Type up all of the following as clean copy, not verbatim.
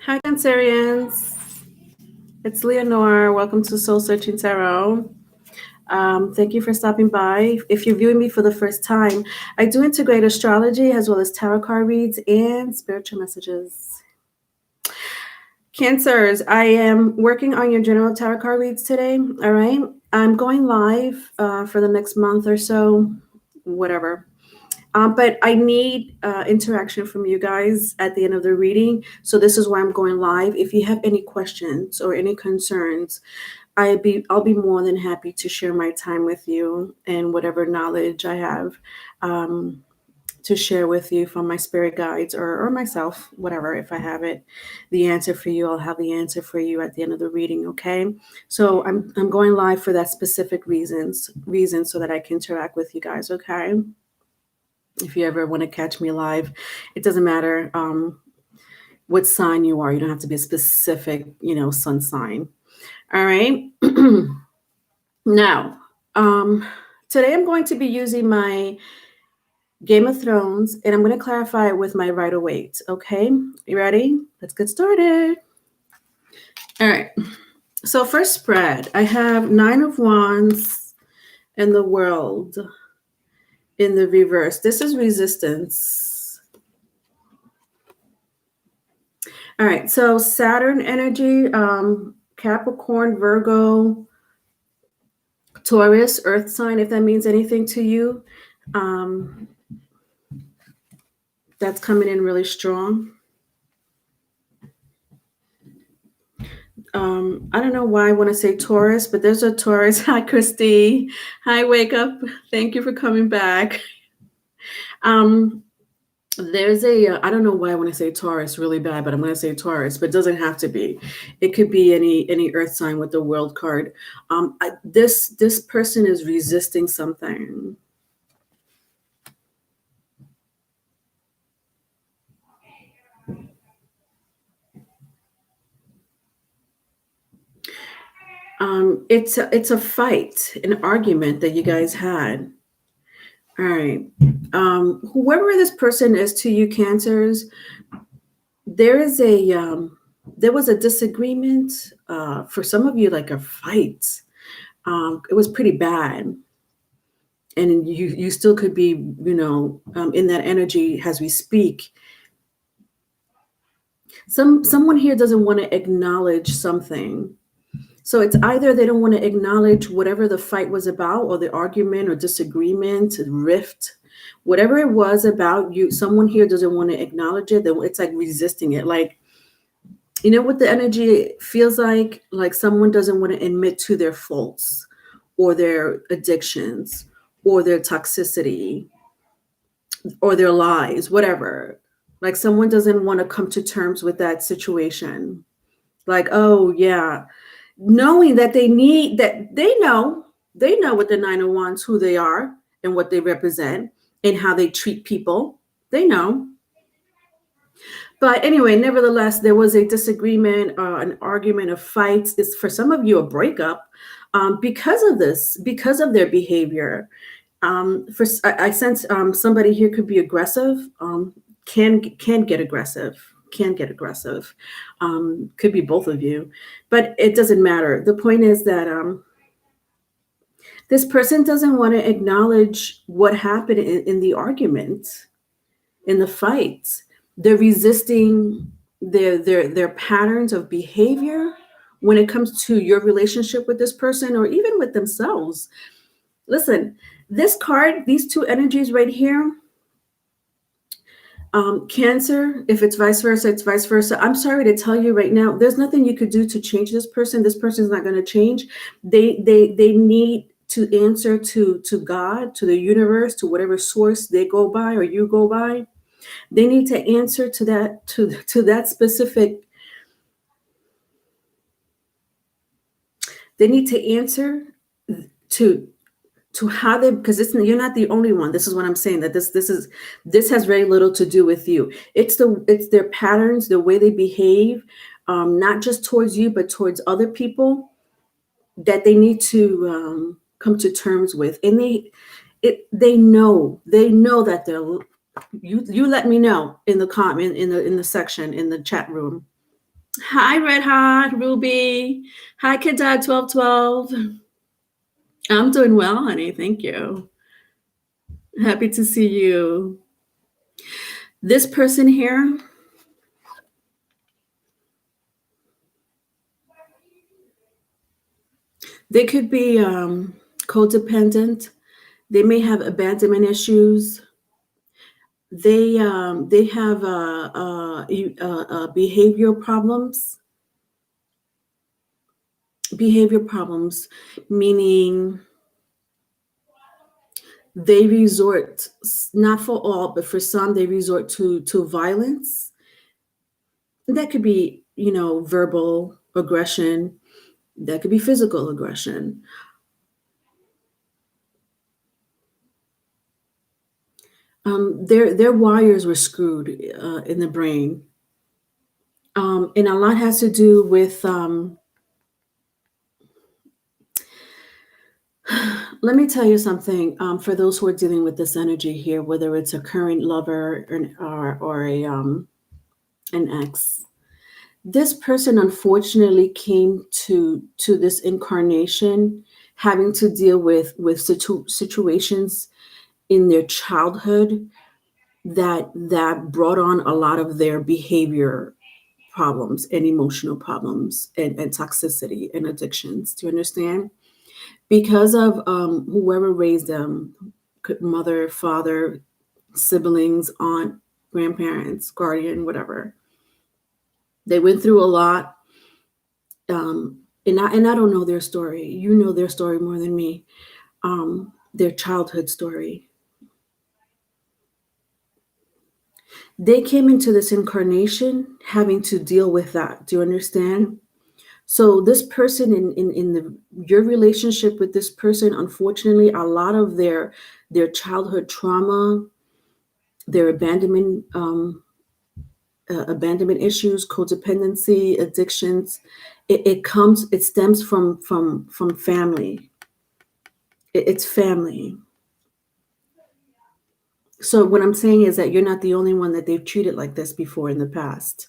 Hi, Cancerians. It's Leonore. Welcome to Soul Searching Tarot. Thank you for stopping by. If you're viewing me for the first time, I do integrate astrology as well as tarot card reads and spiritual messages. Cancers, I am working on your general tarot card reads today. All right. I'm going live for the next month or so, whatever. But I need interaction from you guys at the end of the reading. So this is why I'm going live. If you have any questions or any concerns, I'll be more than happy to share my time with you and whatever knowledge I have to share with you from my spirit guides or myself, whatever. If I have it, the answer for you, I'll have the answer for you at the end of the reading. Okay. So I'm going live for that specific reason so that I can interact with you guys. Okay. If you ever want to catch me live, it doesn't matter what sign you are. You don't have to be a specific, sun sign. All right. Now, today I'm going to be using my Game of Thrones, and I'm going to clarify it with my Rider-Waite. Okay. You ready? Let's get started. All right. So first spread, I have 9 of Wands and the World in the reverse. This is resistance. All right, so Saturn energy, Capricorn, Virgo, Taurus, earth sign, if that means anything to you. That's coming in really strong. I don't know why I want to say Taurus, but there's a Taurus. Hi, Christy. Hi, Wake Up. Thank you for coming back. There's I don't know why I want to say Taurus really bad, but I'm going to say Taurus, but it doesn't have to be. It could be any earth sign with the world card. This person is resisting something. It's a fight, an argument that you guys had. All right. Whoever this person is to you, Cancers, there was a disagreement. For some of you, like a fight. It was pretty bad, and you still could be, in that energy as we speak. Someone here doesn't want to acknowledge something. So it's either they don't want to acknowledge whatever the fight was about, or the argument or disagreement, rift, whatever it was about you. Someone here doesn't want to acknowledge it. It's like resisting it. Like, you know what the energy feels like? Like someone doesn't want to admit to their faults or their addictions or their toxicity or their lies, whatever. Like someone doesn't want to come to terms with that situation. Like, oh yeah, knowing that they know what the 9 of Wands, who they are and what they represent and how they treat people. They know. But anyway, nevertheless, there was a disagreement, an argument, a fight. It's for some of you a breakup because of this, because of their behavior. I sense somebody here could be aggressive, can get aggressive. Could be both of you, but it doesn't matter. The point is that this person doesn't want to acknowledge what happened in the argument, in the fight. They're resisting their patterns of behavior when it comes to your relationship with this person or even with themselves. Listen, this card, these two energies right here, Cancer, if it's vice versa, it's vice versa. I'm sorry to tell you right now, there's nothing you could do to change this person. This person's not going to change. They need to answer to God, to the universe, to whatever source they go by or you go by. They need to answer to that specific. They need to answer to how they, because you're not the only one. This is what I'm saying, that this has very little to do with you. It's their patterns, the way they behave, not just towards you, but towards other people, that they need to come to terms with. And they know that they're, you let me know in the comment, in the section, in the chat room. Hi, Red Hot, Ruby. Hi, Kadad 1212. I'm doing well, honey. Thank you. Happy to see you. This person here, they could be codependent. They may have abandonment issues. They have behavior problems. Behavior problems, meaning they resort, not for all, but for some, they resort to violence. That could be, verbal aggression. That could be physical aggression. Their wires were screwed in the brain, and a lot has to do with. Let me tell you something. For those who are dealing with this energy here, whether it's a current lover or an ex, this person unfortunately came to this incarnation having to deal with situations in their childhood that brought on a lot of their behavior problems and emotional problems and toxicity and addictions. Do you understand? Because of whoever raised them, mother, father, siblings, aunt, grandparents, guardian, whatever. They went through a lot. And I don't know their story. You know their story more than me. Their childhood story. They came into this incarnation having to deal with that. Do you understand? So this person in your relationship with this person, unfortunately, a lot of their childhood trauma, their abandonment issues, codependency, addictions, it stems from family. It's family. So what I'm saying is that you're not the only one that they've treated like this before in the past.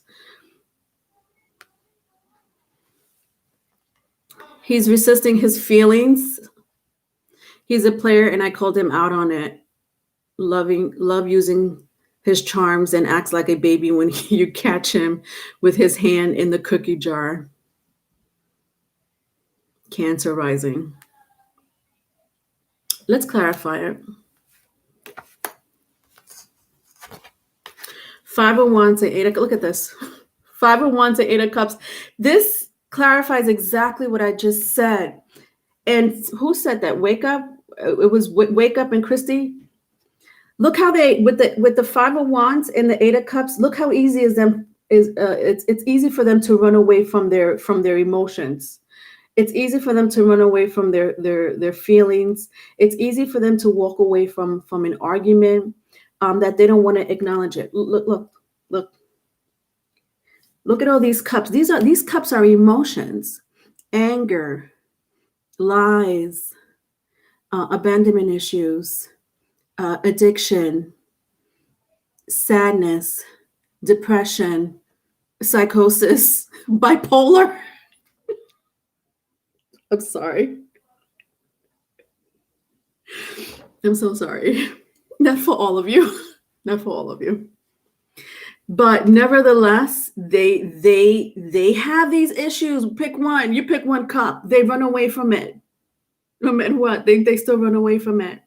He's resisting his feelings. He's a player, and I called him out on it. Love using his charms and acts like a baby when you catch him with his hand in the cookie jar. Cancer rising. Let's clarify it. Five of Wands and Eight of, look at this. Five of Wands and Eight of Cups. This clarifies exactly what I just said. And who said that? Wake Up. It was Wake Up and Christy. Look how they with the Five of Wands and the Eight of Cups. Look how easy it's easy for them to run away from their emotions. It's easy for them to run away from their feelings. It's easy for them to walk away from an argument that they don't want to acknowledge it. Look, look at all these cups. These cups are emotions, anger, lies, abandonment issues, addiction, sadness, depression, psychosis, bipolar. I'm sorry. I'm so sorry. Not for all of you. Not for all of you. But nevertheless, they have these issues. Pick one. You pick one cup. They run away from it. No matter what, they still run away from it.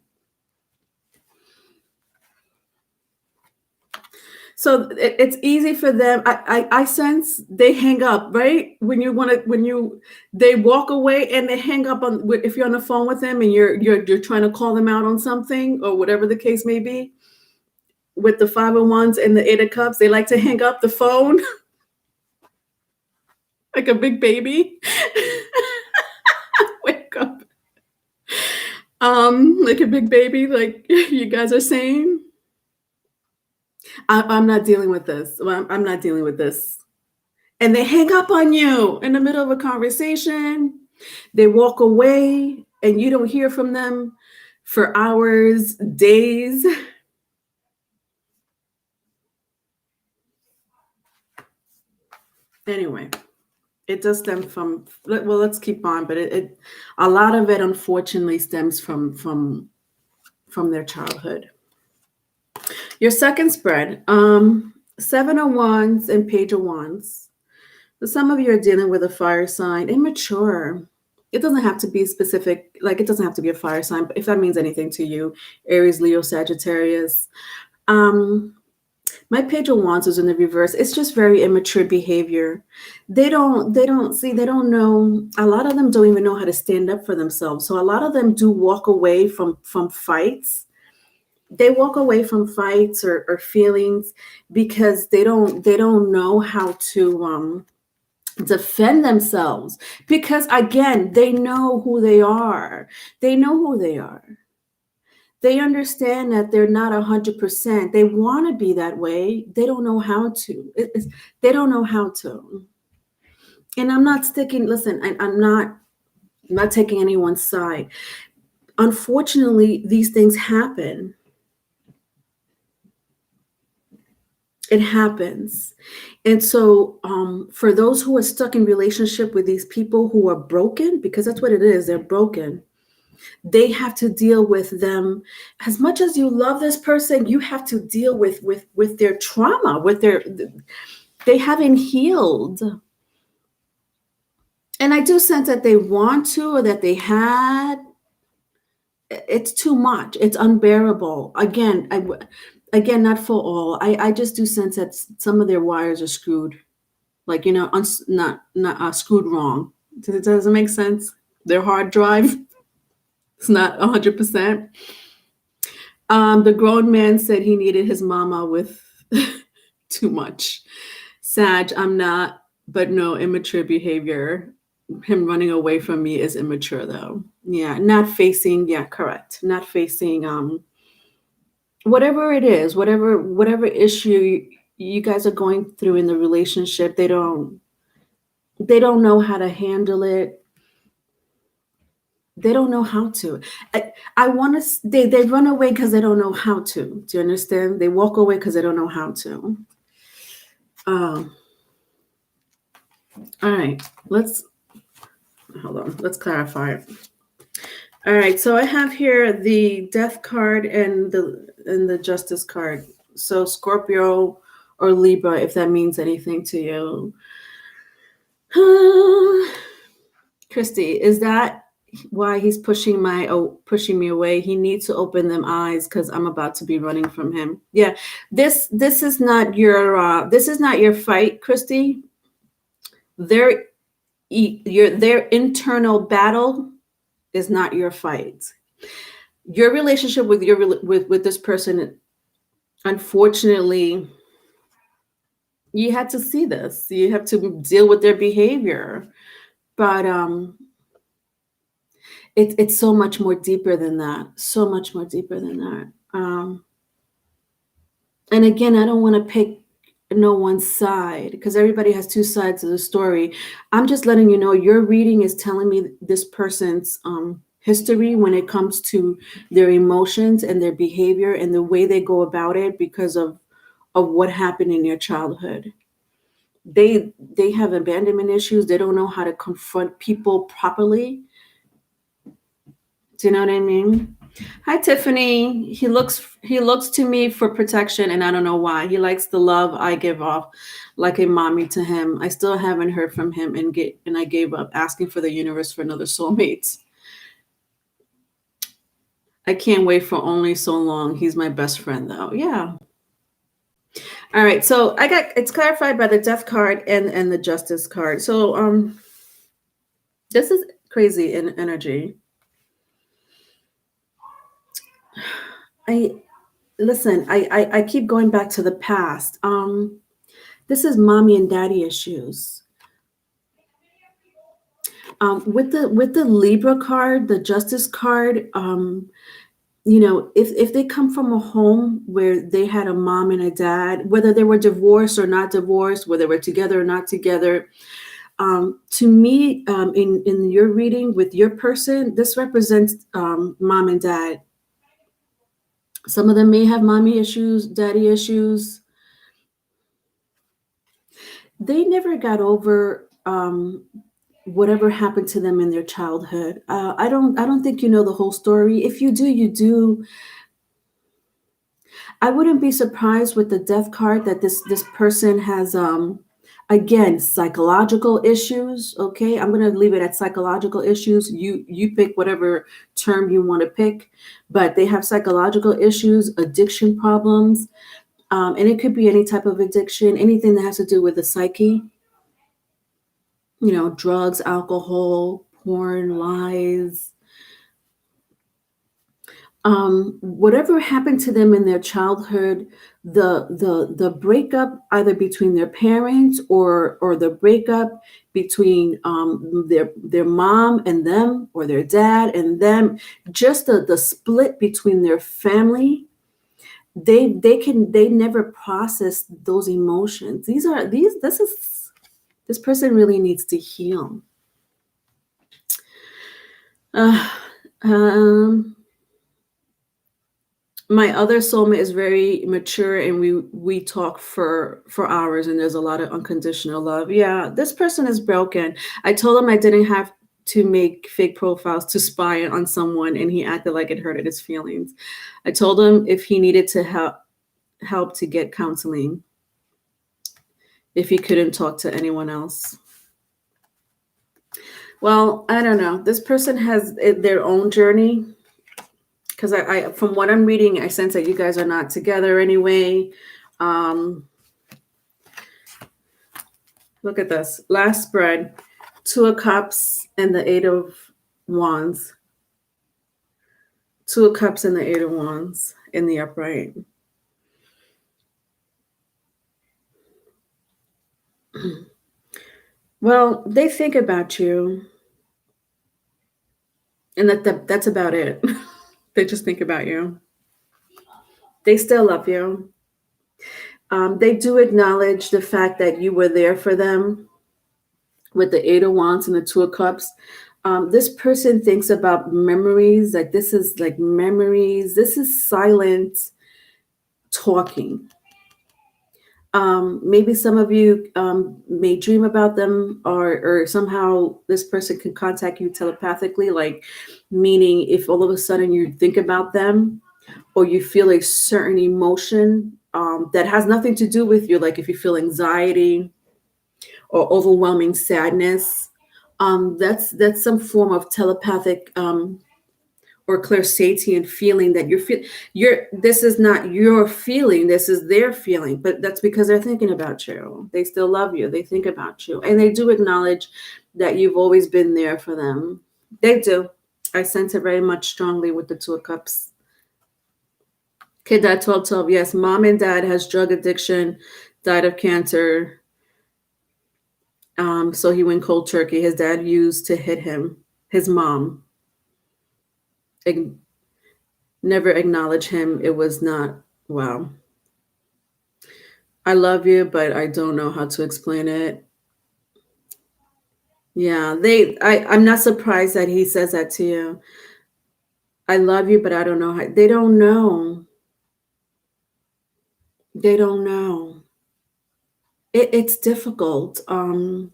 So it's easy for them. I sense they hang up, right? They walk away and they hang up on, if you're on the phone with them and you're trying to call them out on something or whatever the case may be. With the Five of Wands and the Eight of Cups, they like to hang up the phone like a big baby. Wake up. Like a big baby, like you guys are saying. I'm not dealing with this. I'm not dealing with this. And they hang up on you in the middle of a conversation. They walk away and you don't hear from them for hours, days. Anyway, it does stem from, well, let's keep on, but it a lot of it unfortunately stems from their childhood. Your second spread, Seven of Wands and Page of Wands. So some of you are dealing with a fire sign, immature. It doesn't have to be specific, like it doesn't have to be a fire sign, but if that means anything to you, Aries, Leo, Sagittarius. Um, my Page of Wands is in the reverse. It's just very immature behavior. They don't know. A lot of them don't even know how to stand up for themselves. So a lot of them do walk away from fights. They walk away from fights or feelings because they don't know how to defend themselves, because again, they know who they are. They understand that they're not 100%. They want to be that way. They don't know how to. They don't know how to. And I'm not sticking. Listen, I'm not taking anyone's side. Unfortunately, these things happen. It happens. And so for those who are stuck in relationship with these people who are broken, because that's what it is, they're broken, they have to deal with them. As much as you love this person, you have to deal with their trauma, they haven't healed. And I do sense that they want to, or that they had. It's too much. It's unbearable. Again, not for all. I just do sense that some of their wires are screwed, like, not screwed wrong. Does it make sense? Their hard drive, it's not 100%. The grown man said he needed his mama with too much. Sag, I'm not, but no, immature behavior. Him running away from me is immature though. Yeah, correct. Not facing whatever it is, whatever issue you guys are going through in the relationship, they don't know how to handle it. They don't know how to. I want to. They run away because they don't know how to. Do you understand? They walk away because they don't know how to. All right. Hold on. Let's clarify it. All right. So I have here the Death card and the Justice card. So Scorpio or Libra, if that means anything to you. Christy, is that why he's pushing me away? He needs to open them eyes because I'm about to be running from him. Yeah, this is not your fight, Christy. Their internal battle is not your fight. Your relationship with this person, unfortunately, you had to see this. You have to deal with their behavior, but it's so much more deeper than that. So much more deeper than that. And again, I don't want to pick no one side because everybody has two sides of the story. I'm just letting you know your reading is telling me this person's history when it comes to their emotions and their behavior and the way they go about it because of what happened in their childhood. They have abandonment issues. They don't know how to confront people properly. Do you know what I mean? Hi, Tiffany. He looks to me for protection, and I don't know why. He likes the love I give off, like a mommy to him. I still haven't heard from him, and I gave up asking for the universe for another soulmate. I can't wait for only so long. He's my best friend, though. Yeah. All right. So it's clarified by the Death card and the Justice card. So this is crazy in energy. I keep going back to the past. This is mommy and daddy issues. With the Libra card, the Justice card, if they come from a home where they had a mom and a dad, whether they were divorced or not divorced, whether they were together or not together, to me, in your reading with your person, this represents mom and dad. Some of them may have mommy issues, daddy issues. They never got over whatever happened to them in their childhood. I don't think you know the whole story. If you do, you do. I wouldn't be surprised with the death card that this person has again psychological issues. Okay, I'm gonna leave it at psychological issues. You pick whatever term you want to pick, but they have psychological issues, addiction problems, and it could be any type of addiction, anything that has to do with the psyche. Drugs, alcohol, porn, lies, whatever happened to them in their childhood, the breakup either between their parents or the breakup between their mom and them or their dad and them, just the split between their family. They never process those emotions. This person really needs to heal. uh, um my other soulmate is very mature, and we talk for hours, and there's a lot of unconditional love. Yeah, this person is broken. I told him I didn't have to make fake profiles to spy on someone, and he acted like it hurted his feelings. I told him if he needed to help to get counseling, if he couldn't talk to anyone else. Well, I don't know, this person has their own journey, because I from what I'm reading, I sense that you guys are not together anyway. Um, Look at this last spread: Two of Cups and the Eight of Wands. Two of Cups and the Eight of Wands in the upright. Well, they think about you, and that's about it. They just think about you. They still love you. They do acknowledge the fact that you were there for them with the Eight of Wands and the Two of Cups. This person thinks about memories. Like this is like memories. This is silent talking. Maybe some of you may dream about them, or somehow this person can contact you telepathically, like meaning if all of a sudden you think about them or you feel a certain emotion that has nothing to do with you, like if you feel anxiety or overwhelming sadness, that's some form of telepathic or clairsentient feeling that you're this is not your feeling, this is their feeling, but that's because they're thinking about you. They still love you, they think about you, and they do acknowledge that you've always been there for them. They do. I sense it very much strongly with the Two of Cups. Kid dad 1212. Yes, mom and dad has drug addiction, died of cancer. So he went cold turkey. His dad used to hit him. His mom ag- never acknowledged him. It was not, wow. I love you, but I don't know how to explain it. Yeah, I'm not surprised that he says that to you. I love you, but I don't know how. They don't know. They don't know. It's difficult. How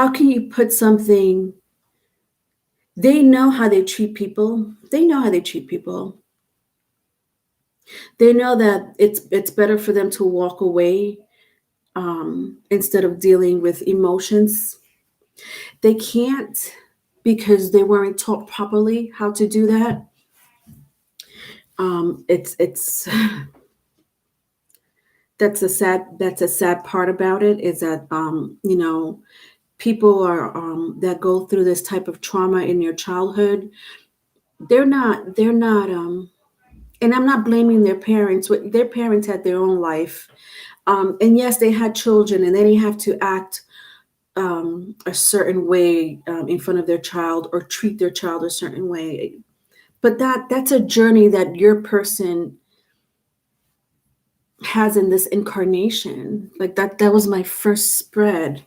can you put something? They know how they treat people. They know how they treat people. They know that it's better for them to walk away instead of dealing with emotions. They can't because they weren't taught properly how to do that. It's that's a sad part about it, is that people are that go through this type of trauma in your childhood. They're not and I'm not blaming their parents. Their parents had their own life, and yes, they had children, and they didn't have to act a certain way in front of their child or treat their child a certain way. But that's a journey that your person has in this incarnation. Like that was my first spread.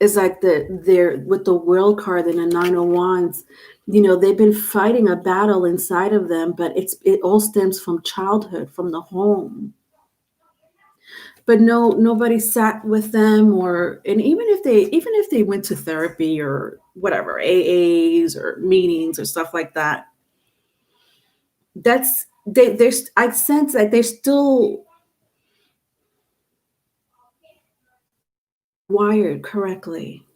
Is like they're with the world card and the Nine of Wands. They've been fighting a battle inside of them, but it all stems from childhood, from the home. but no, nobody sat with them, or and even if they went to therapy or whatever, AAs or meetings or stuff like that, that's there's I sense that they're still wired correctly.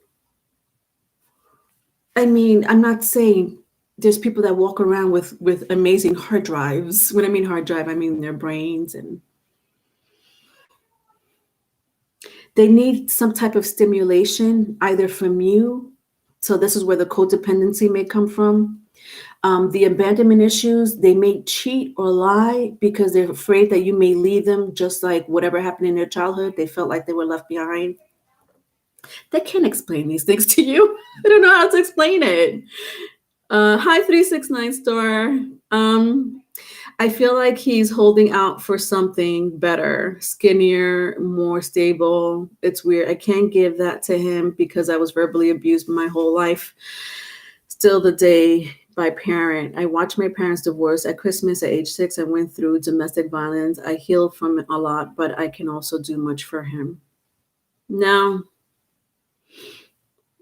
I mean, I'm not saying there's people that walk around with amazing hard drives. When I mean hard drive, I mean their brains, and they need some type of stimulation either from you. So this is where the codependency may come from. The abandonment issues, they may cheat or lie because they're afraid that you may leave them, just like whatever happened in their childhood. They felt like they were left behind. They can't explain these things to you. I don't know how to explain it. Hi, 369 Star. I feel like he's holding out for something better, skinnier, more stable. It's weird. I can't give that to him because I was verbally abused my whole life. Still the day by parent. I watched my parents divorce at Christmas at age 6. I went through domestic violence. I healed from it a lot, but I can also do much for him. Now,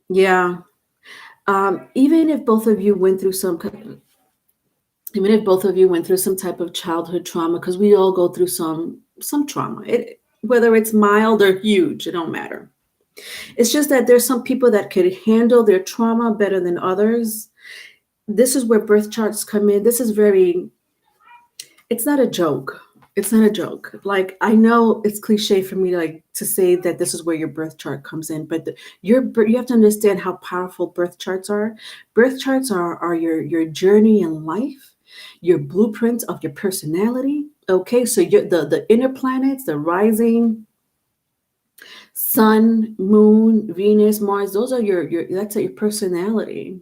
yeah. Even if both of you went through even if both of you went through some type of childhood trauma, because we all go through some trauma, whether it's mild or huge, it don't matter. It's just that there's some people that could handle their trauma better than others. This is where birth charts come in. This is very, it's not a joke. It's not a joke. Like, I know it's cliche for me to say that this is where your birth chart comes in, but you have to understand how powerful birth charts are. Birth charts are your journey in life, your blueprint of your personality. Okay, so the inner planets, the rising sun, moon, Venus, Mars, those are your that's your personality.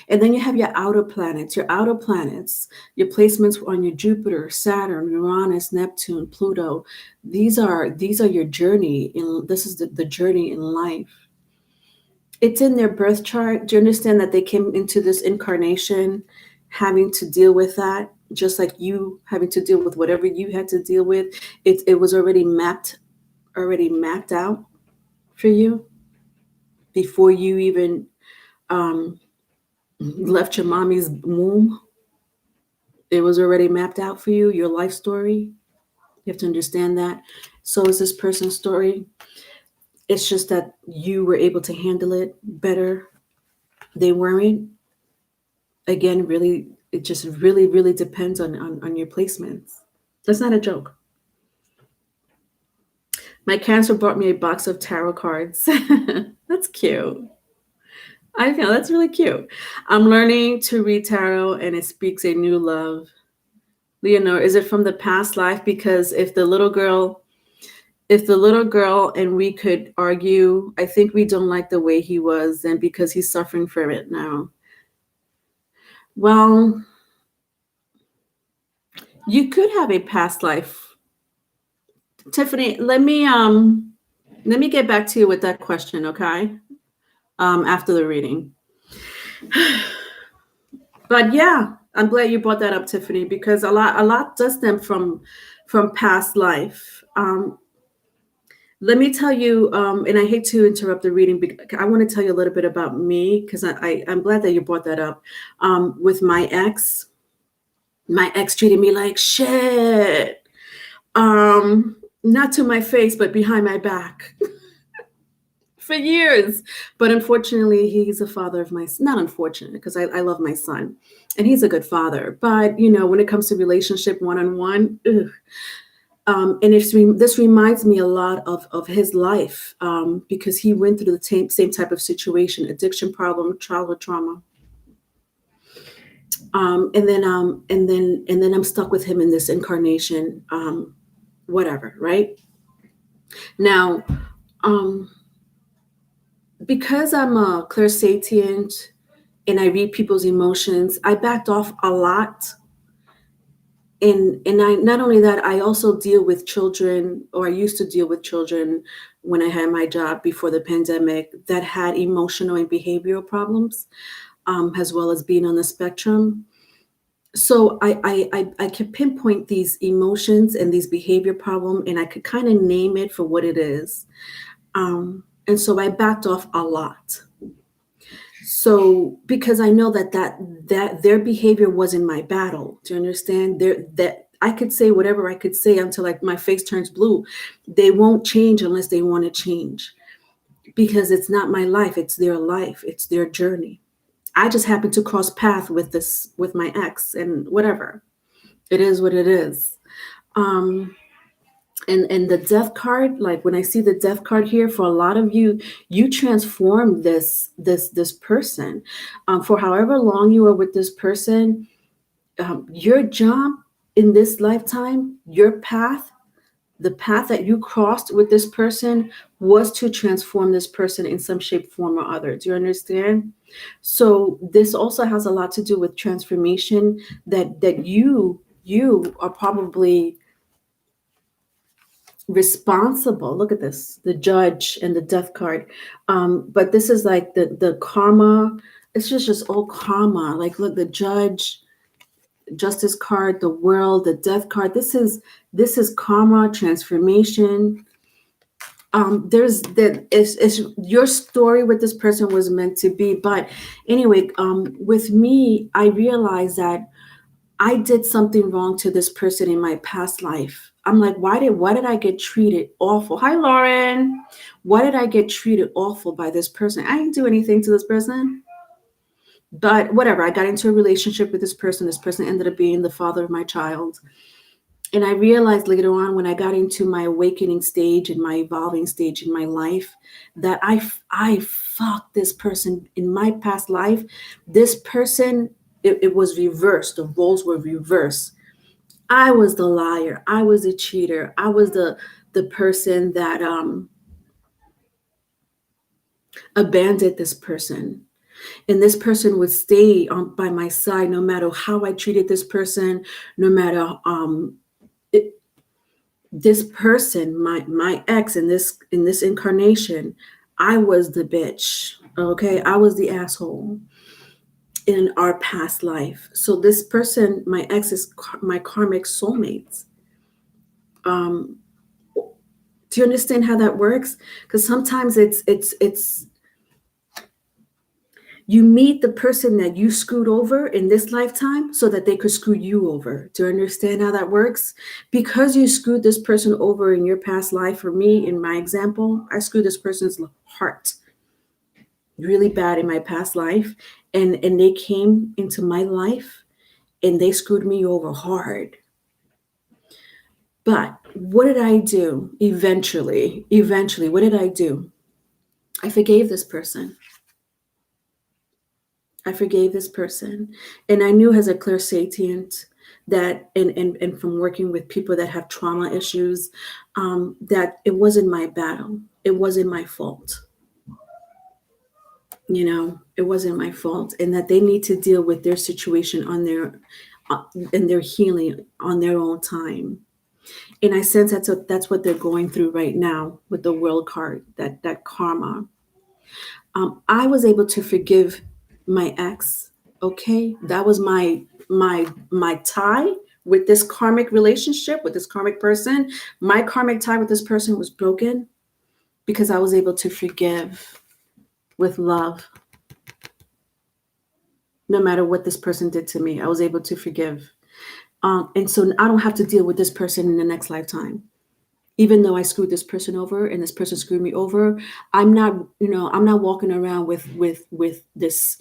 And then you have your outer planets, your placements on your Jupiter, Saturn, Uranus, Neptune, Pluto. These are your journey. This is the journey in life. It's in their birth chart. Do you understand that they came into this incarnation having to deal with that, just like you having to deal with whatever you had to deal with? It was already mapped out for you before you even um, left your mommy's womb. It was already mapped out for you, your life story. You have to understand that. So is this person's story. It's just that you were able to handle it better. They weren't. Again, really, it just really, really depends on your placements. That's not a joke. My cancer brought me a box of tarot cards. That's cute. I feel that's really cute. I'm learning to read tarot and it speaks a new love. Leonore, is it from the past life? Because if the little girl and we could argue, I think we don't like the way he was, and because he's suffering from it now. Well, you could have a past life. Tiffany, let me get back to you with that question, okay? After the reading. But yeah, I'm glad you brought that up, Tiffany, because a lot does stem from past life. Let me tell you, and I hate to interrupt the reading, but I want to tell you a little bit about me because I'm glad that you brought that up. With my ex treated me like shit. Not to my face, but behind my back for years. But unfortunately, he's a father of not unfortunate because I love my son and he's a good father. But, when it comes to relationship one-on-one, and this reminds me a lot of his life because he went through the same type of situation, addiction problem, childhood trauma. And then I'm stuck with him in this incarnation, whatever, right? Now, um, because I'm a clairsentient and I read people's emotions, I backed off a lot. And I not only that, I also deal with children, or I used to deal with children when I had my job before the pandemic that had emotional and behavioral problems, as well as being on the spectrum. So I could pinpoint these emotions and these behavior problem, and I could kind of name it for what it is. And so I backed off a lot. So because I know that their behavior wasn't my battle. Do you understand? That I could say whatever I could say until like my face turns blue. They won't change unless they want to change, because it's not my life, it's their life, it's their journey. I just happened to cross path with my ex, and whatever. It is what it is. Um and the death card, like when I see the death card here, for a lot of you, you transform this person. For however long you are with this person, your job in this lifetime, your path, the path that you crossed with this person, was to transform this person in some shape, form, or other. Do you understand? So this also has a lot to do with transformation, that you are probably responsible. Look at this, the judge and the death card. But this is like the karma. It's just all karma. Like, look, the judge, justice card, the world, the death card. This is karma, transformation. There's that is your story with this person was meant to be. But anyway, with me, I realized that I did something wrong to this person in my past life. I'm like, why did I get treated awful? Hi, Lauren. Why did I get treated awful by this person? I didn't do anything to this person. But whatever, I got into a relationship with this person. This person ended up being the father of my child. And I realized later on, when I got into my awakening stage and my evolving stage in my life, that I fucked this person in my past life. This person, it was reversed. The roles were reversed. I was the liar. I was the cheater. I was the person that abandoned this person. And this person would stay by my side no matter how I treated this person, no matter it, this person, my ex in this incarnation. I was the bitch. Okay, I was the asshole in our past life. So this person, my ex, is my karmic soulmate. Um, do you understand how that works? Because sometimes it's you meet the person that you screwed over in this lifetime so that they could screw you over. Do you understand how that works? Because you screwed this person over in your past life. For me, in my example, I screwed this person's heart really bad in my past life, and they came into my life and they screwed me over hard. But what did I do eventually, what did I do? I forgave this person. I forgave this person. And I knew as a clairsentient that, and from working with people that have trauma issues, that it wasn't my battle. It wasn't my fault. It wasn't my fault. And that they need to deal with their situation on and their healing on their own time. And I sense that's what they're going through right now with the world card, that karma. I was able to forgive my ex. Okay, that was my tie with this karmic relationship with this karmic person. My karmic tie with this person was broken because I was able to forgive with love. No matter what this person did to me, I was able to forgive. And so I don't have to deal with this person in the next lifetime. Even though I screwed this person over and this person screwed me over, I'm not walking around with this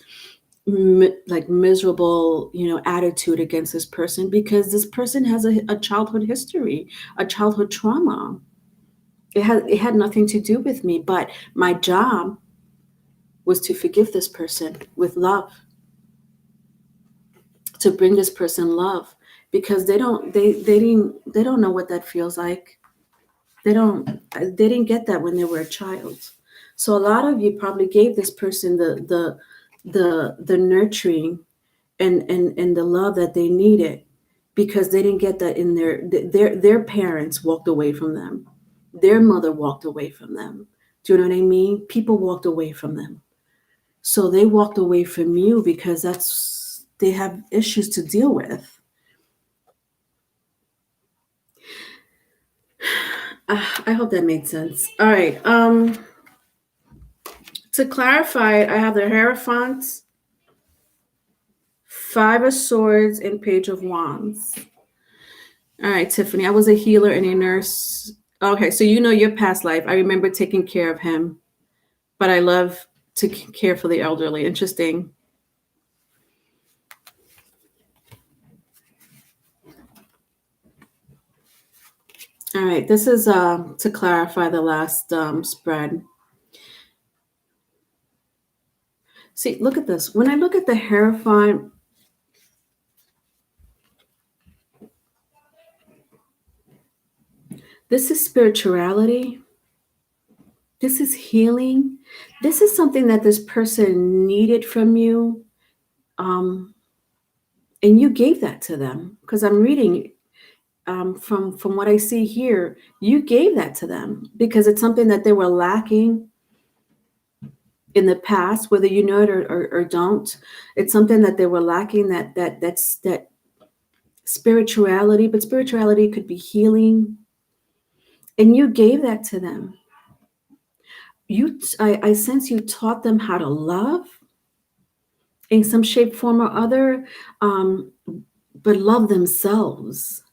like miserable, attitude against this person, because this person has a childhood history, a childhood trauma. It had nothing to do with me, but my job was to forgive this person with love, to bring this person love, because they don't know what that feels like. They didn't get that when they were a child. So a lot of you probably gave this person the nurturing and the love that they needed, because they didn't get that in their parents walked away from them. Their mother walked away from them. Do you know what I mean? People walked away from them. So they walked away from you because they have issues to deal with. I hope that made sense. All right. To clarify, I have the Hierophant, Five of Swords, and Page of Wands. All right, Tiffany. I was a healer and a nurse. Okay, so you know your past life. I remember taking care of him, but I love to care for the elderly. Interesting. All right, this is to clarify the last spread. See, look at this. When I look at the Hierophant, this is spirituality. This is healing. This is something that this person needed from you. Um, and you gave that to them. Because I'm reading from what I see here, you gave that to them because it's something that they were lacking in the past, whether you know it or don't. It's something that they were lacking, that spirituality, but spirituality could be healing. And you gave that to them. I sense you taught them how to love in some shape, form, or other, but love themselves.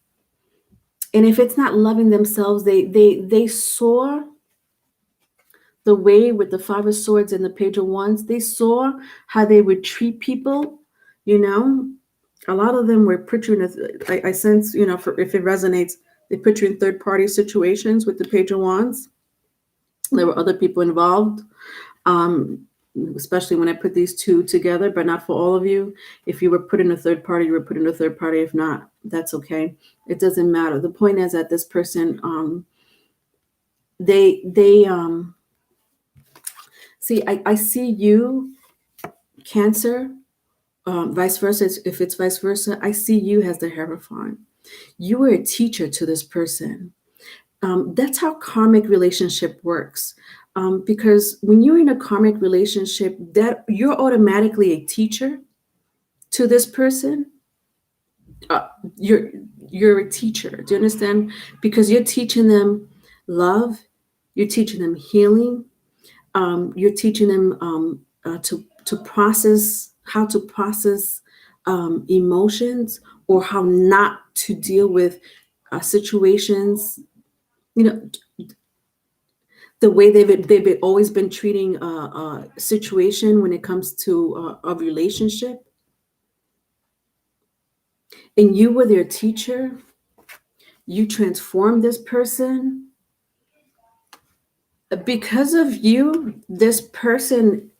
And if it's not loving themselves, they saw the way with the Five of Swords and the Page of Wands. They saw how they would treat people. You know, a lot of them were put you in I sense, if it resonates, they put you in third party situations with the Page of Wands. There were other people involved. Especially when I put these two together, but not for all of you. If you were put in a third party, you were put in a third party. If not, that's okay. It doesn't matter. The point is that this person, they see, I see you, Cancer, vice versa. If it's vice versa, I see you as the Hierophant. You were a teacher to this person. That's how karmic relationship works. Because when you're in a karmic relationship, that you're automatically a teacher to this person. You're a teacher. Do you understand? Because you're teaching them love, you're teaching them healing, you're teaching them to process how to process emotions, or how not to deal with situations. You know, the way they've always been treating a situation when it comes to a relationship, and you were their teacher. You transformed this person. Because of you, this person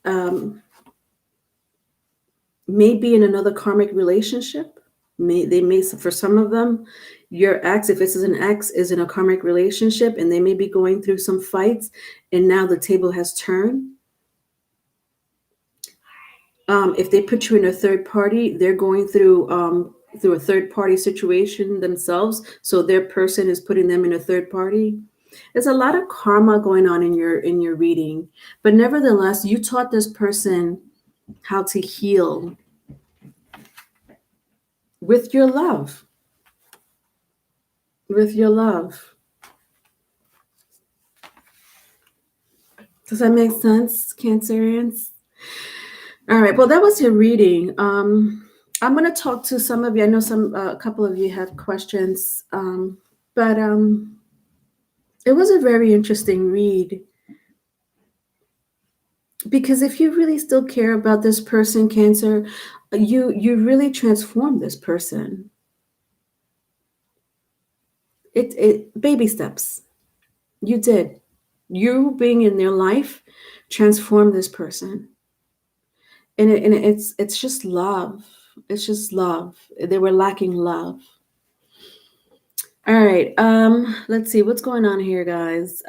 may be in another karmic relationship. They may, for some of them, your ex, if this is an ex, is in a karmic relationship, and they may be going through some fights, and now the table has turned. If they put you in a third party, they're going through a third party situation themselves. So their person is putting them in a third party. There's a lot of karma going on in your reading, but nevertheless, you taught this person how to heal with your love. With your love. Does that make sense, Cancerians? All right. Well, that was your reading. I'm going to talk to some of you. I know a couple of you have questions, but it was a very interesting read. Because if you really still care about this person, Cancer, you really transform this person. It baby steps. You did. You being in their life transformed this person. And it's just love. It's just love. They were lacking love. All right. Let's see what's going on here, guys.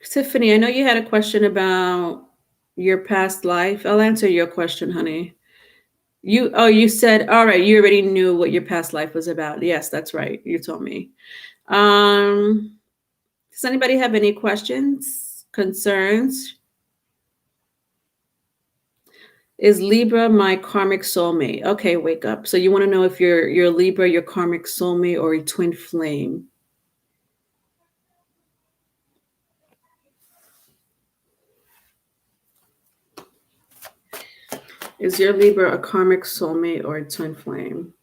Tiffany, I know you had a question about your past life. I'll answer your question, honey. You said, all right, you already knew what your past life was about. Yes, that's right. You told me. Does anybody have any questions, concerns? Is Libra my karmic soulmate? Okay, wake up. So you want to know if you're Libra, your karmic soulmate, or a twin flame. Is your Libra a karmic soulmate or a twin flame?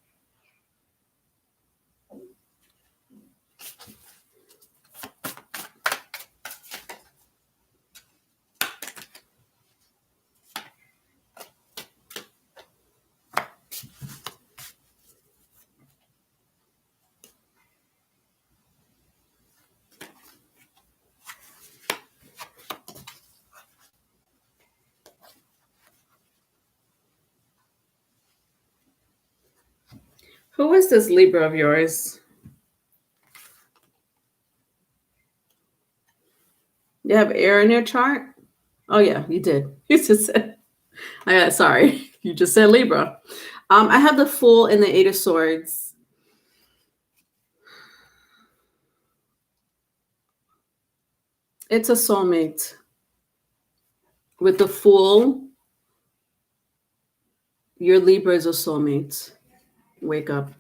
Who is this Libra of yours? You have air in your chart? Oh yeah, you did. You just said. Sorry, you just said Libra. I have the Fool and the Eight of Swords. It's a soulmate. With the Fool, your Libra is a soulmate. Wake up.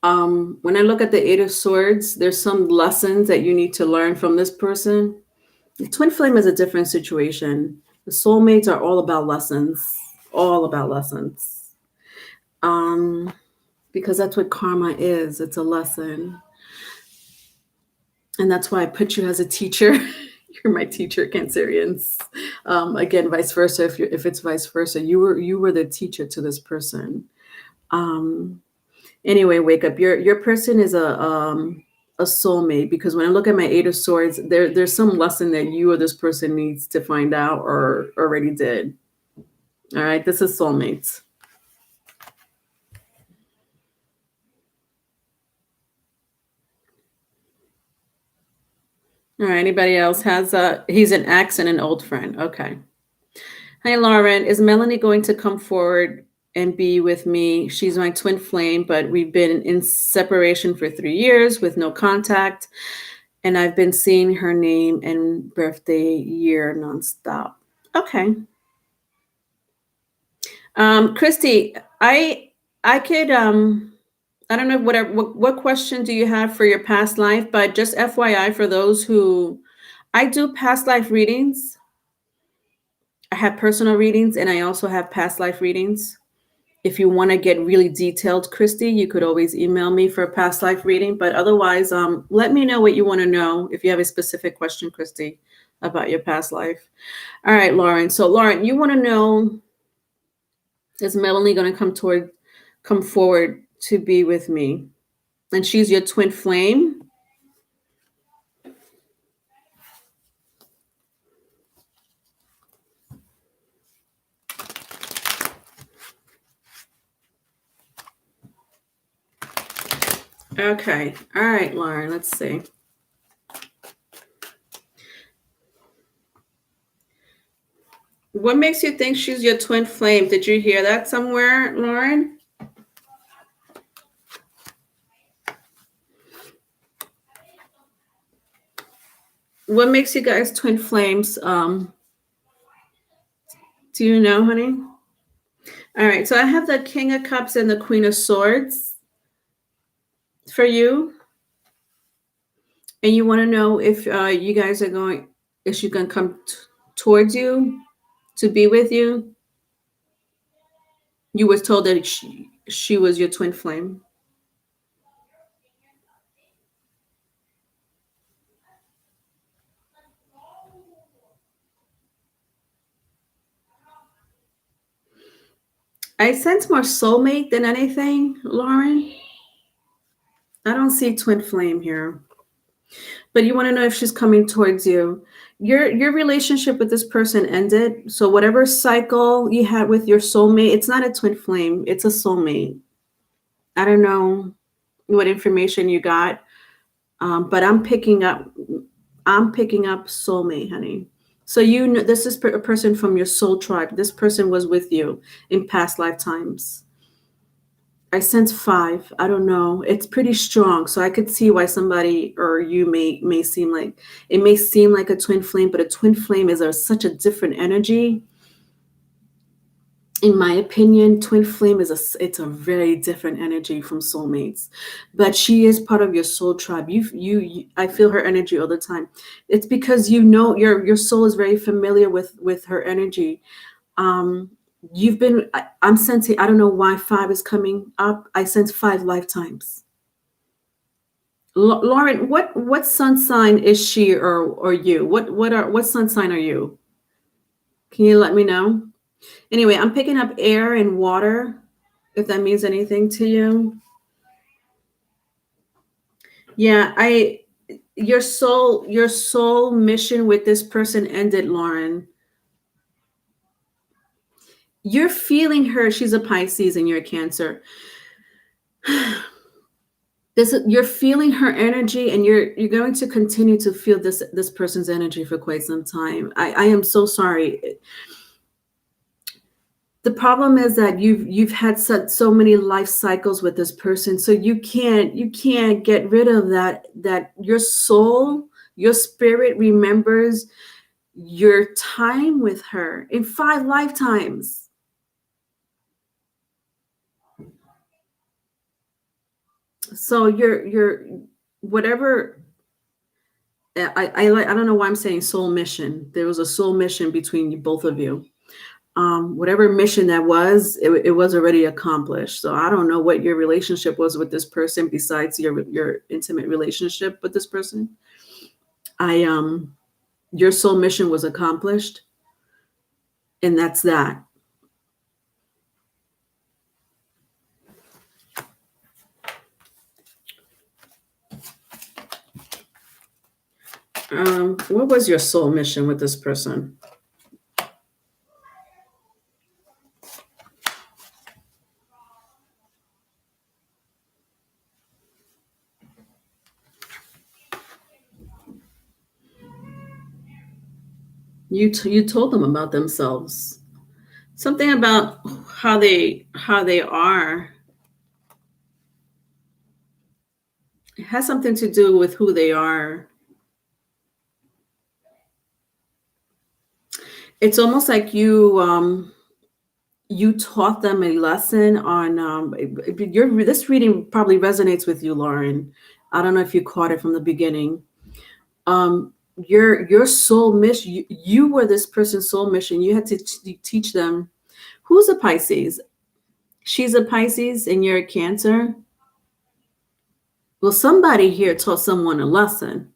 When I look at the Eight of Swords, there's some lessons that you need to learn from this person. The twin flame is a different situation. The soulmates are all about lessons, all about lessons. Because that's what karma is. It's a lesson. And that's why I put you as a teacher. You're my teacher, Cancerians. Again, vice versa. If it's vice versa, you were the teacher to this person. Anyway, wake up. Your person is a soulmate, because when I look at my Eight of Swords, there's some lesson that you or this person needs to find out or already did. All right, this is soulmates. All right, anybody else has he's an ex and an old friend. Okay. Hi, Lauren. Is Melanie going to come forward and be with me? She's my twin flame, but we've been in separation for 3 years with no contact. And I've been seeing her name and birthday year nonstop. Okay. Christy, I could I don't know what question do you have for your past life, but just FYI for those who I do past life readings. I have personal readings and I also have past life readings. If you want to get really detailed, Christy, you could always email me for a past life reading. But otherwise, let me know what you want to know if you have a specific question, Christy, about your past life. All right, Lauren. So, Lauren, you want to know, is Melanie going to come forward to be with me? And she's your twin flame. Okay. All right, Lauren, let's see. What makes you think she's your twin flame? Did you hear that somewhere, Lauren? What makes you guys twin flames? Do you know, honey? All right, so I have the King of Cups and the Queen of Swords for you. And you want to know if you guys are going, if she's going to come towards you to be with you. You was told that she was your twin flame. I sense more soulmate than anything, Lauren. I don't see twin flame here. But you want to know if she's coming towards you. Your relationship with this person ended. So whatever cycle you had with your soulmate, it's not a twin flame, it's a soulmate. I don't know what information you got, but I'm picking up soulmate, honey. So you know this is a person from your soul tribe. This person was with you in past lifetimes. I sense five. I don't know. It's pretty strong, so I could see why somebody or you may seem like it may seem like a twin flame, but a twin flame is such a different energy. In my opinion, twin flame is it's a very different energy from soulmates. But she is part of your soul tribe. I feel her energy all the time. It's because you know your soul is very familiar with her energy. Um, you've been I'm sensing, I don't know why five is coming up. I sense five lifetimes. Lauren, what sun sign is she or you? What sun sign are you? Can you let me know? Anyway, I'm picking up air and water, if that means anything to you. Yeah, I your soul mission with this person ended, Lauren. You're feeling her. She's a Pisces and you're a Cancer. You're feeling her energy, and you're going to continue to feel this person's energy for quite some time. I am so sorry. The problem is that you've had so many life cycles with this person, so you can't get rid of that your soul, your spirit remembers your time with her in five lifetimes. So you're whatever. I don't know why I'm saying soul mission. There was a soul mission between you, both of you. Whatever mission that was, it was already accomplished. So I don't know what your relationship was with this person besides your intimate relationship with this person. I Your soul mission was accomplished, and that's that. What was your soul mission with this person? You told them about themselves. Something about how they are. It has something to do with who they are. It's almost like you taught them a lesson on this reading probably resonates with you, Lauren. I don't know if you caught it from the beginning. Your soul mission, you were this person's soul mission. You had to teach them. Who's a Pisces? She's a Pisces and you're a Cancer. Well, somebody here taught someone a lesson.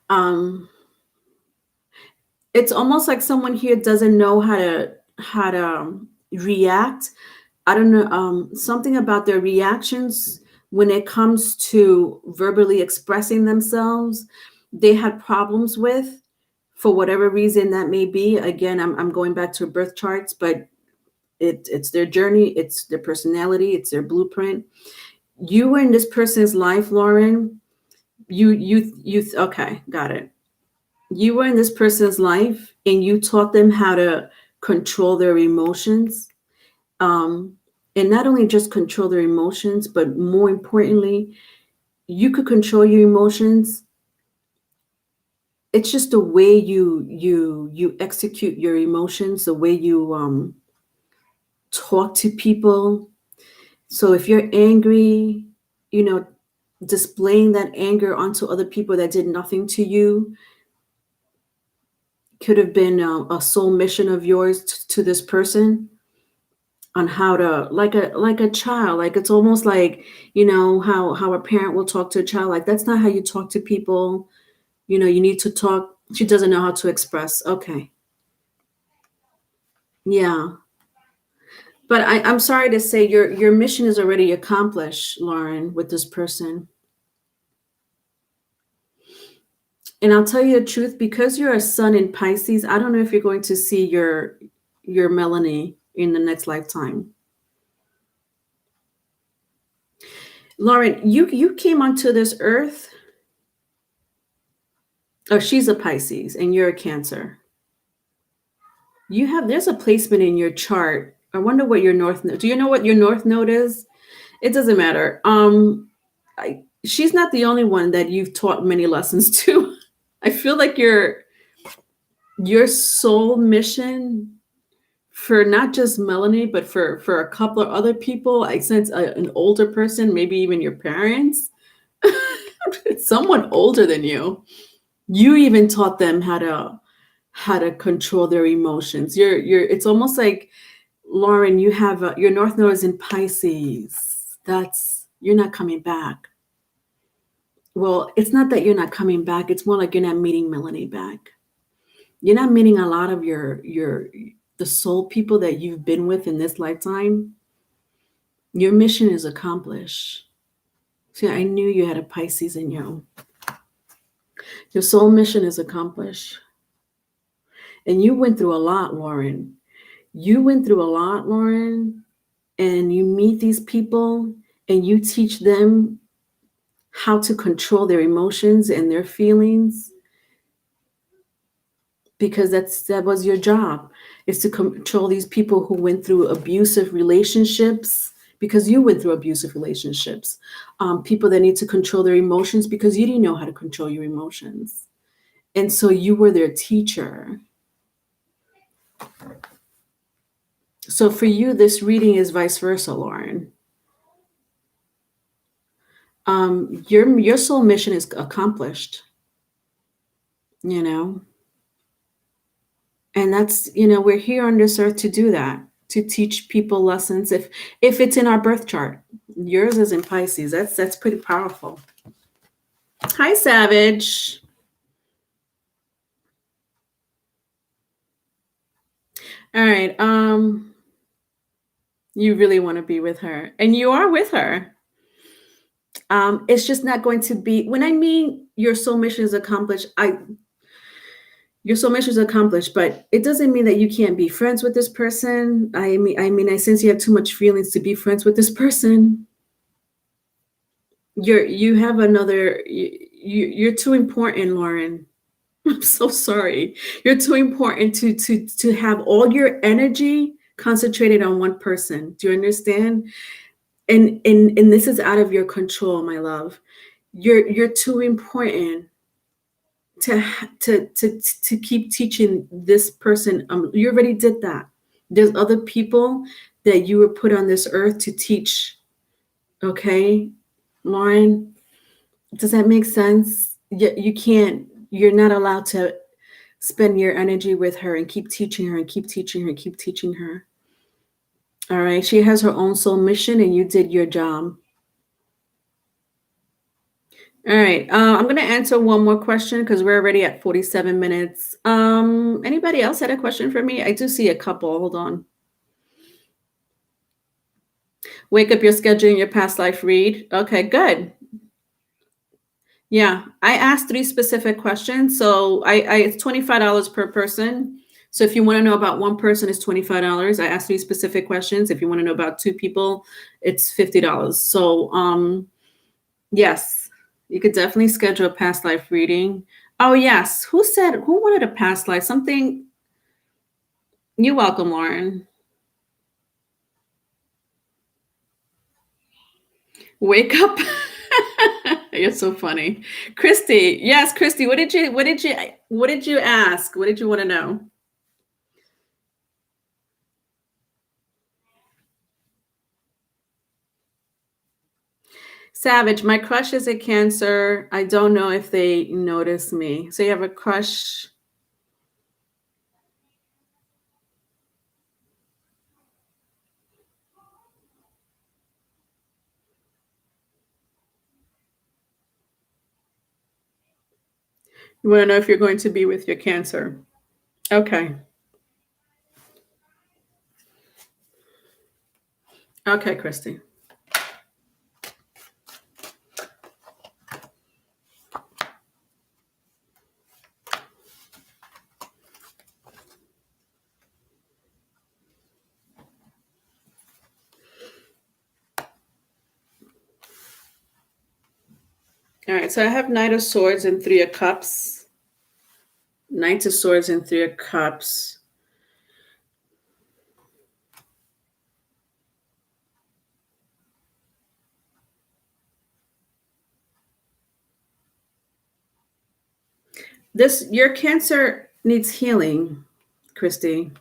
um it's almost like someone here doesn't know how to react. I don't know, something about their reactions when it comes to verbally expressing themselves, they had problems with, for whatever reason that may be. Again, I'm going back to birth charts, but it's their journey, it's their personality, it's their blueprint. You were in this person's life, Lauren. Okay, got it. You were in this person's life and you taught them how to control their emotions, um, and not only just control their emotions, but more importantly, you could control your emotions. It's just the way you execute your emotions, the way you talk to people. So if you're angry, you know, displaying that anger onto other people that did nothing to you could have been a soul mission of yours to this person, on how to, like a child, like it's almost like, how a parent will talk to a child, like that's not how you talk to people. You need to talk. She doesn't know how to express. Okay. Yeah. But I'm sorry to say your mission is already accomplished, Lauren, with this person. And I'll tell you the truth, because you're a sun in Pisces, I don't know if you're going to see your Melanie in the next lifetime. Lauren, you came onto this earth. Oh, she's a Pisces and you're a Cancer. There's a placement in your chart. I wonder what your north node. Do you know what your north node is? It doesn't matter. She's not the only one that you've taught many lessons to. I feel like your soul mission for not just Melanie, but for a couple of other people. I sense an older person, maybe even your parents, someone older than you. You even taught them how to control their emotions. It's almost like, Lauren, you have your north node is in Pisces. That's You're not coming back. Well, it's not that you're not coming back. It's more like you're not meeting Melanie back. You're not meeting a lot of the soul people that you've been with in this lifetime. Your mission is accomplished. See, I knew you had a Pisces in you. Your soul mission is accomplished. And you went through a lot, Lauren. You went through a lot, Lauren, and you meet these people and you teach them how to control their emotions and their feelings, because that was your job, is to control these people who went through abusive relationships, because you went through abusive relationships. People that need to control their emotions because you didn't know how to control your emotions. And so you were their teacher. So for you, this reading is vice versa, Lauren. Your soul mission is accomplished, you know, and that's, we're here on this earth to do that, to teach people lessons. If it's in our birth chart, yours is in Pisces. That's pretty powerful. Hi, Savage. All right. You really want to be with her, and you are with her. It's just not going to be, when I mean your soul mission is accomplished, your soul mission is accomplished, but it doesn't mean that you can't be friends with this person. I sense you have too much feelings to be friends with this person. You're too important, Lauren. I'm so sorry. You're too important to have all your energy concentrated on one person. Do you understand? And this is out of your control, my love. You're too important to keep teaching this person. You already did that. There's other people that you were put on this earth to teach. Okay, Lauren, does that make sense? You can't. You're not allowed to spend your energy with her and keep teaching her and keep teaching her and keep teaching her. All right, she has her own soul mission, and you did your job. All right. I'm going to answer one more question because we're already at 47 minutes. Anybody else had a question for me? I do see a couple. Hold on. Wake up your schedule in your past life read. Okay, good. Yeah, I asked 3 specific questions. So it's $25 per person. So if you want to know about one person, it's $25. I asked 3 specific questions. If you want to know about 2 people, it's $50. So yes, you could definitely schedule a past life reading. Oh yes, who wanted a past life? Something. You're welcome, Lauren. Wake up. You're so funny. Christy. Yes, Christy, what did you ask? What did you want to know? Savage, my crush is a Cancer. I don't know if they notice me. So you have a crush. You want to know if you're going to be with your Cancer. Okay. Okay, Christy. All right, so I have Knight of Swords and 3 of Cups. Knight of Swords and 3 of Cups. This your cancer needs healing, Christy.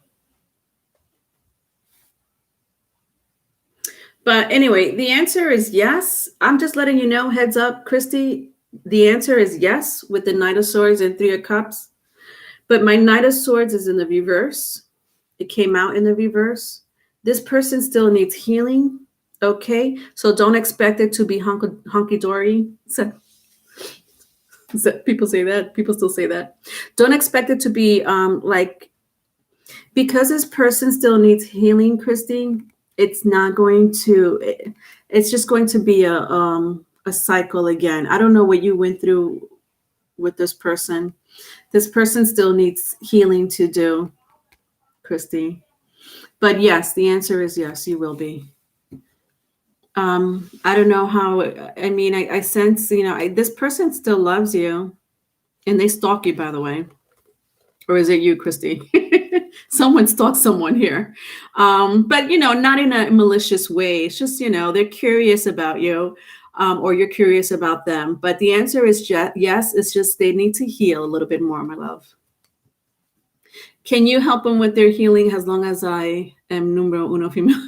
But anyway, the answer is yes. I'm just letting you know, heads up, Christy. The answer is yes with the Knight of Swords and Three of Cups. But my Knight of Swords is in the reverse. It came out in the reverse. This person still needs healing. Okay. So don't expect it to be hunky dory. People say that. People still say that. Don't expect it to be like, because this person still needs healing, Christy. It's not going to. It's just going to be a cycle again. I don't know what you went through with this person. This person still needs healing to do, Christy. But yes, the answer is yes, you will be. I don't know how. I mean, I sense, this person still loves you, and they stalk you, by the way. Or is it you, Christy? Someone stalks someone here. But, not in a malicious way. It's just, they're curious about you, or you're curious about them. But the answer is yes. It's just they need to heal a little bit more, my love. Can you help them with their healing as long as I am numero uno female?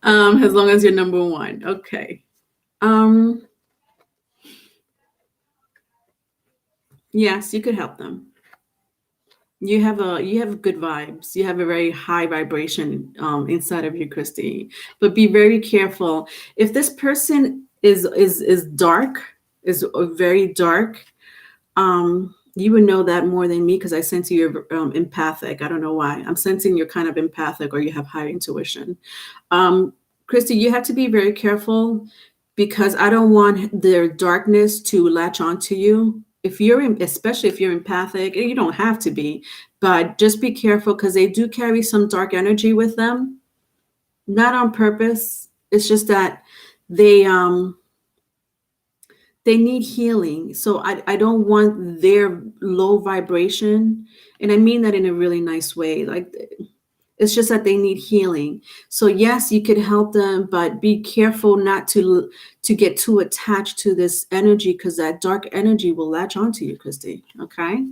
As long as you're number one. Okay. Yes, you could help them. You have good vibes. You have a very high vibration inside of you, Christy. But be very careful. If this person is dark, is very dark, you would know that more than me because I sense you're empathic. I don't know why. I'm sensing you're kind of empathic or you have high intuition. Christy, you have to be very careful because I don't want their darkness to latch onto you. Especially if you're empathic, and you don't have to be, but just be careful because they do carry some dark energy with them, not on purpose. It's just that they need healing. So I don't want their low vibration. And I mean that in a really nice way. Like, it's just that they need healing. So yes, you could help them, but be careful not to get too attached to this energy because that dark energy will latch onto you, Christy. Okay?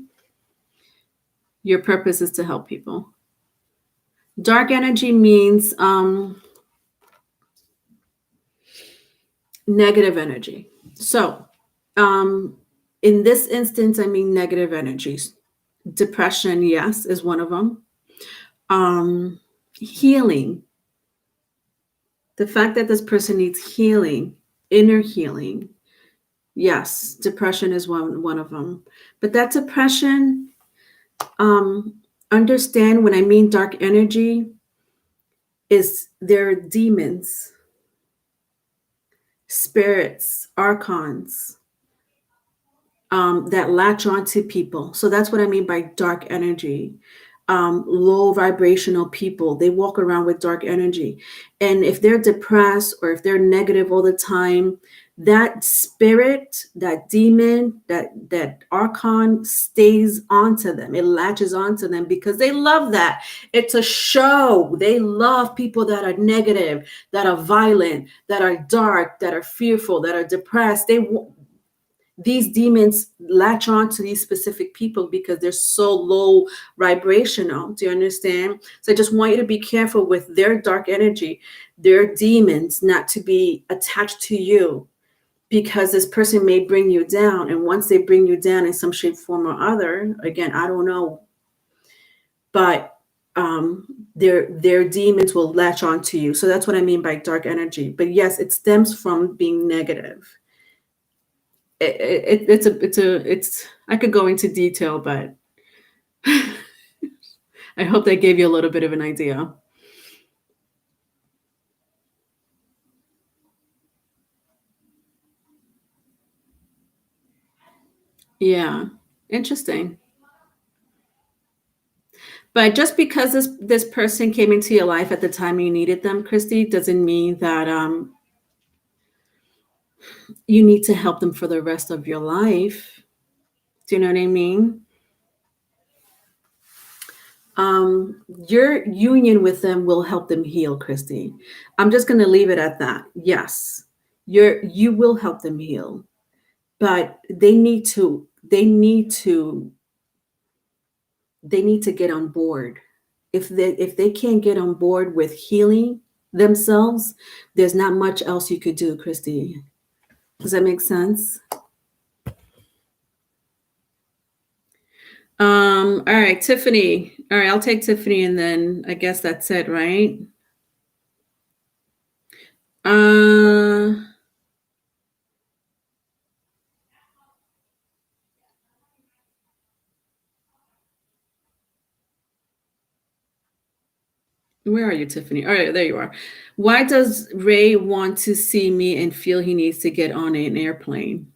Your purpose is to help people. Dark energy means negative energy. So in this instance, I mean negative energies. Depression, yes, is one of them. Healing. The fact that this person needs healing, inner healing. Yes, depression is one of them. But that depression, understand when I mean dark energy, is there are demons, spirits, archons, that latch onto people. So that's what I mean by dark energy. Low vibrational people, they walk around with dark energy. And if they're depressed or if they're negative all the time, that spirit, that demon, that archon stays onto them. It latches onto them because they love that. It's a show. They love people that are negative, that are violent, that are dark, that are fearful, that are depressed. These demons latch on to these specific people because they're so low vibrational. Do you understand? So I just want you to be careful with their dark energy, their demons, not to be attached to you because this person may bring you down. And once they bring you down in some shape, form, or other, again, I don't know, but their demons will latch on to you. So that's what I mean by dark energy. But yes, it stems from being negative. It's I could go into detail, but I hope that gave you a little bit of an idea. Yeah, interesting. But just because this person came into your life at the time you needed them, Christy, doesn't mean that you need to help them for the rest of your life. Do you know what I mean? Your union with them will help them heal, Christy. I'm just going to leave it at that. Yes, you will help them heal, but they need to they need to get on board. If they can't get on board with healing themselves, there's not much else you could do, Christy. Does that make sense? All right, Tiffany. All right, I'll take Tiffany, and then I guess that's it, right? Where are you, Tiffany? All right, there you are. Why does Ray want to see me and feel he needs to get on an airplane?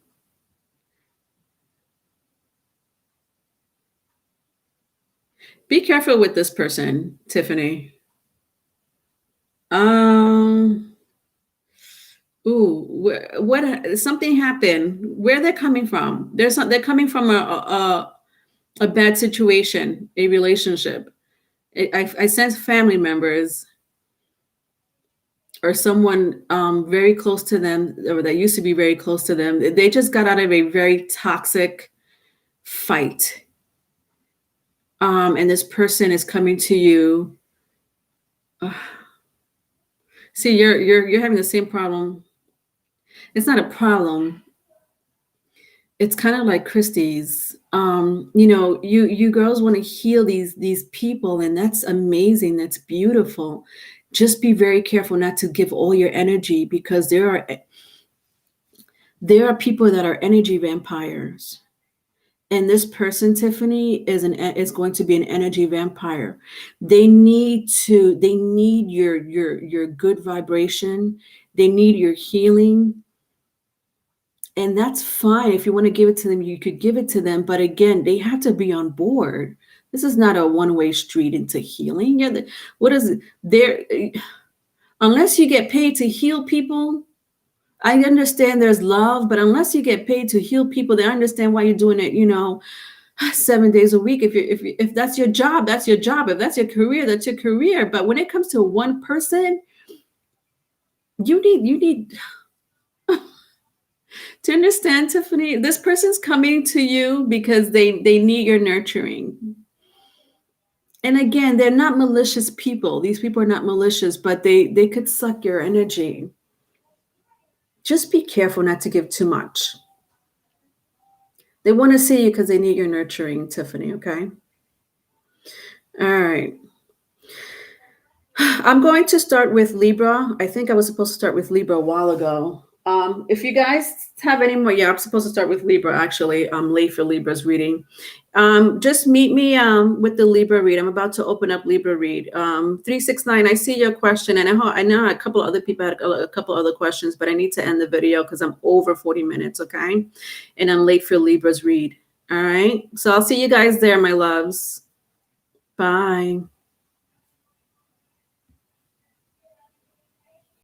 Be careful with this person, Tiffany. Um, ooh, what something happened. Where they're coming from? They're coming from a bad situation, a relationship. I sense family members or someone very close to them, or that used to be very close to them. They just got out of a very toxic fight, and this person is coming to you. See, you're having the same problem. It's not a problem. It's kind of like Christie's. You girls want to heal these people, and that's amazing. That's beautiful. Just be very careful not to give all your energy, because there are people that are energy vampires. And this person, Tiffany, is going to be an energy vampire. They need your good vibration. They need your healing. And that's fine. If you want to give it to them, you could give it to them. But again, they have to be on board. This is not a one-way street into healing. What is it? Unless you get paid to heal people, I understand there's love, but unless you get paid to heal people, they understand why you're doing it, 7 days a week. If that's your job, that's your job. If that's your career, that's your career. But when it comes to one person, you need to understand, Tiffany, this person's coming to you because they need your nurturing. And again, they're not malicious people. These people are not malicious, but they could suck your energy. Just be careful not to give too much. They want to see you because they need your nurturing, Tiffany, okay? All right. I'm going to start with Libra. I think I was supposed to start with Libra a while ago. If you guys have any more, I'm supposed to start with Libra, actually. I'm late for Libra's reading. Just meet me with the Libra read. I'm about to open up Libra read. 369, I see your question, and I know a couple of other people had a couple other questions, but I need to end the video because I'm over 40 minutes, okay? And I'm late for Libra's read. All right. So I'll see you guys there, my loves. Bye.